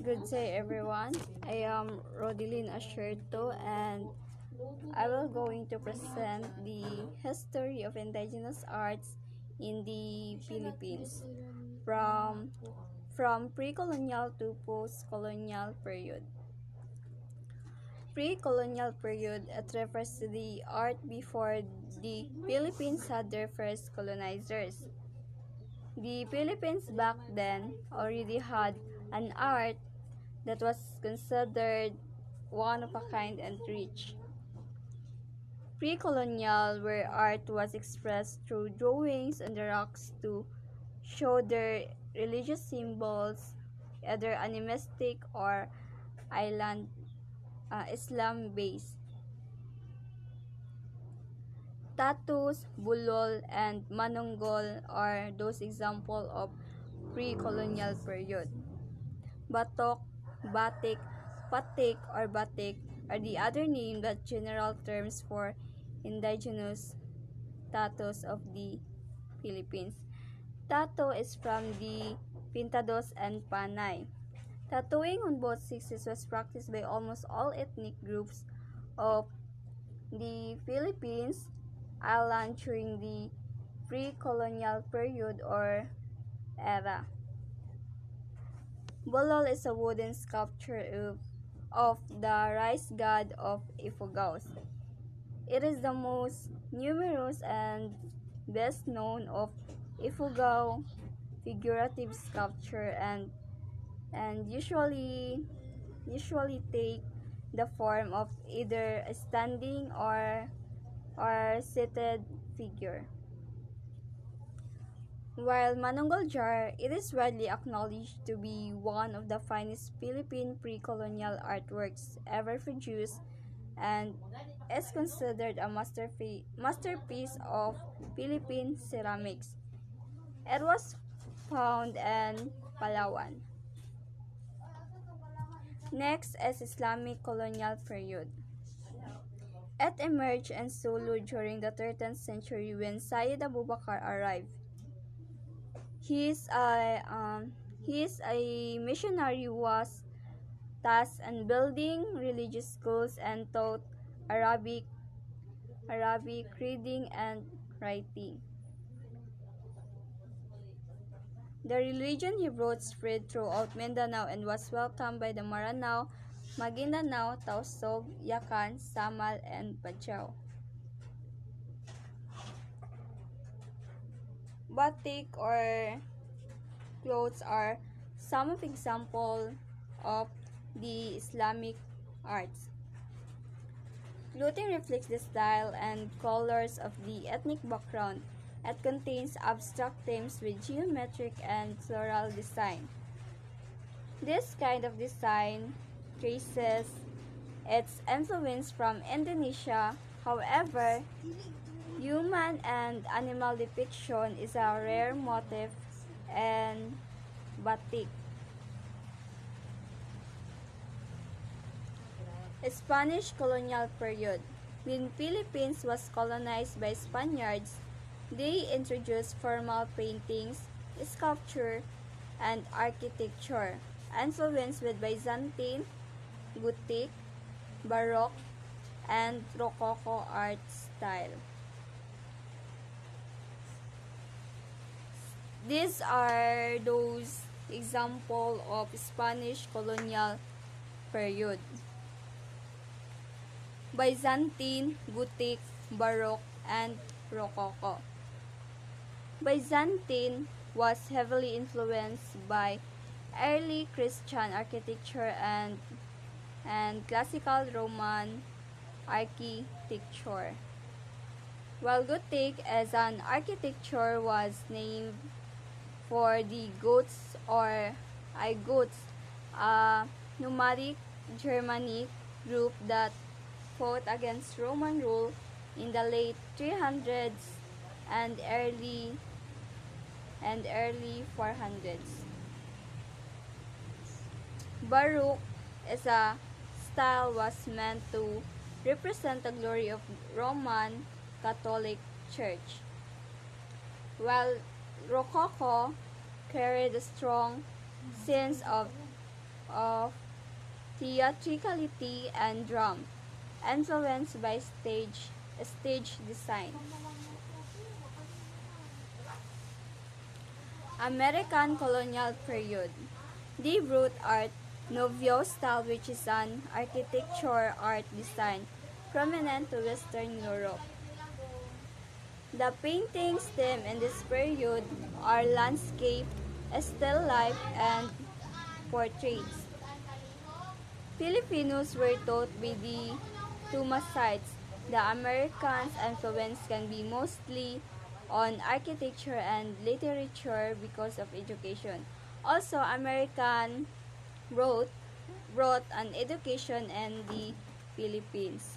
Good day everyone. I am Rodilyn Asherto and I will going to present the history of indigenous arts in the Philippines from pre-colonial to post-colonial period. Pre-colonial period, it refers to the art before the Philippines had their first colonizers. The Philippines back then already had an art that was considered one of a kind and rich. Pre-colonial, where art was expressed through drawings on the rocks to show their religious symbols, either animistic or island Islam-based. Tattoos, bulol, and manonggol are those examples of pre-colonial period. Batok, batik, patik, or batik are the other name that general terms for indigenous tattoos of the Philippines. Tattoo is from the Pintados and Panay. Tattooing on both sexes was practiced by almost all ethnic groups of the Philippines island during the pre-colonial period or era. Bolol is a wooden sculpture of the rice god of Ifugaos. It is the most numerous and best known of Ifugao figurative sculpture and usually take the form of either a standing or seated figure. While Manonggol jar, it is widely acknowledged to be one of the finest Philippine pre-colonial artworks ever produced and is considered a masterpiece of Philippine ceramics. It was found in Palawan. Next is Islamic colonial period. It emerged in Sulu during the 13th century when Syed Abubakar arrived. He is a missionary who was tasked in building religious schools and taught Arabic, reading and writing. The religion he brought spread throughout Mindanao and was welcomed by the Maranao, Maguindanao, Tausug, Yakan, Samal, and Bajau. Batik or clothes are some of example of the Islamic arts. Clothing reflects the style and colors of the ethnic background. It contains abstract themes with geometric and floral design. This kind of design traces its influence from Indonesia. However, human and animal depiction is a rare motif in batik. Spanish colonial period. When Philippines was colonized by Spaniards, they introduced formal paintings, sculpture, and architecture, influenced with Byzantine, Gothic, Baroque, and Rococo art style. These are those examples of Spanish colonial period. Byzantine, Gothic, Baroque, and Rococo. Byzantine was heavily influenced by early Christian architecture and classical Roman architecture. While Gothic as an architecture was named for the Goths or Goths, a nomadic Germanic group that fought against Roman rule in the late 300s and early 400s. Baroque as a style was meant to represent the glory of Roman Catholic Church, while Rococo carried a strong sense of of theatricality and drum, influenced by stage design. American colonial period. The root art Nouveau style, which is an architecture art design prominent to Western Europe. The paintings theme in this period are landscape, still life, and portraits. Filipinos were taught by the two sides. The Americans' influence can be mostly on architecture and literature because of education. Also, American wrote brought an education in the Philippines.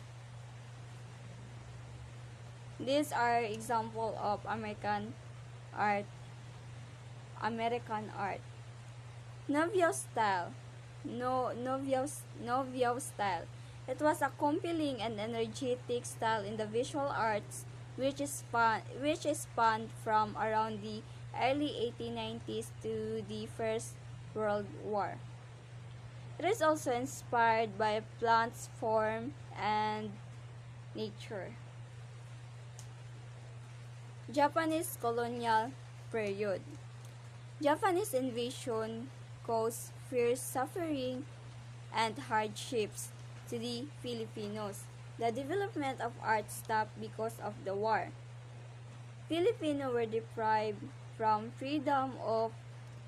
These are example of art, American art. Nouveau style. Nouveau style. It was a compelling and energetic style in the visual arts which spanned from around the early 1890s to the First World War. It is also inspired by plants, form, and nature. Japanese colonial period. Japanese invasion caused fierce suffering and hardships to the Filipinos. The development of art stopped because of the war. Filipinos were deprived from freedom of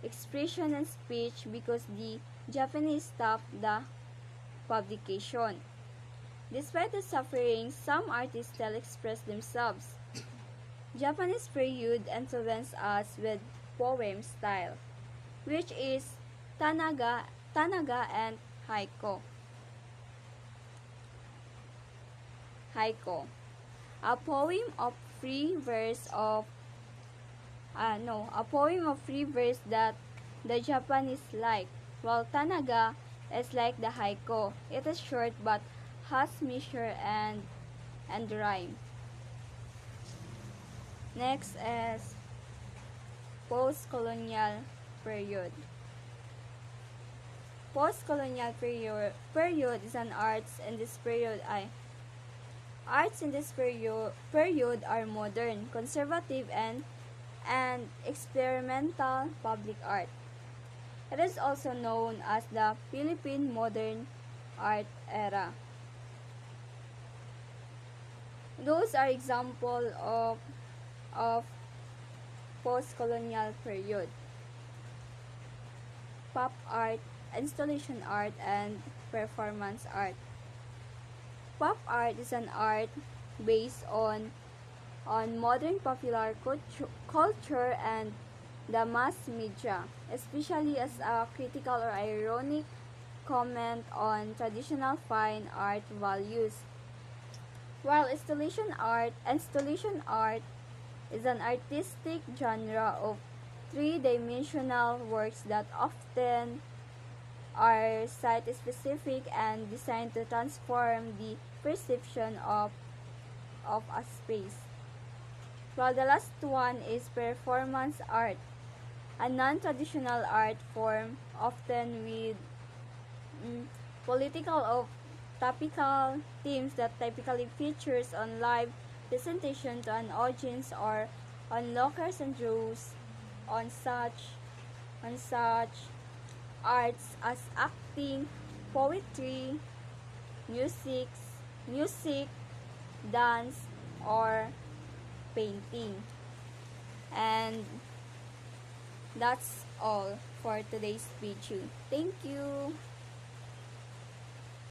expression and speech because the Japanese stopped the publication. Despite the suffering, some artists still express themselves. Japanese period influenced us with poem style, which is tanaga and haiku. A poem of free verse that the Japanese like, while tanaga is like the haiku. It is short but has measure and rhyme. Next is post-colonial period. Post-colonial period is an arts in this period are modern, conservative, and experimental public art. It is also known as the Philippine Modern Art Era. Those are examples of post-colonial period. Pop art, installation art, and performance art. Pop art is an art based on modern popular culture and the mass media, especially as a critical or ironic comment on traditional fine art values. While installation art is an artistic genre of three-dimensional works that often are site-specific and designed to transform the perception of a space. While the last one is performance art, a non-traditional art form often with political or topical themes that typically features on live presentation to an audience or on lockers and draws on such arts as acting, poetry, music, dance, or painting. And that's all for today's video. Thank you.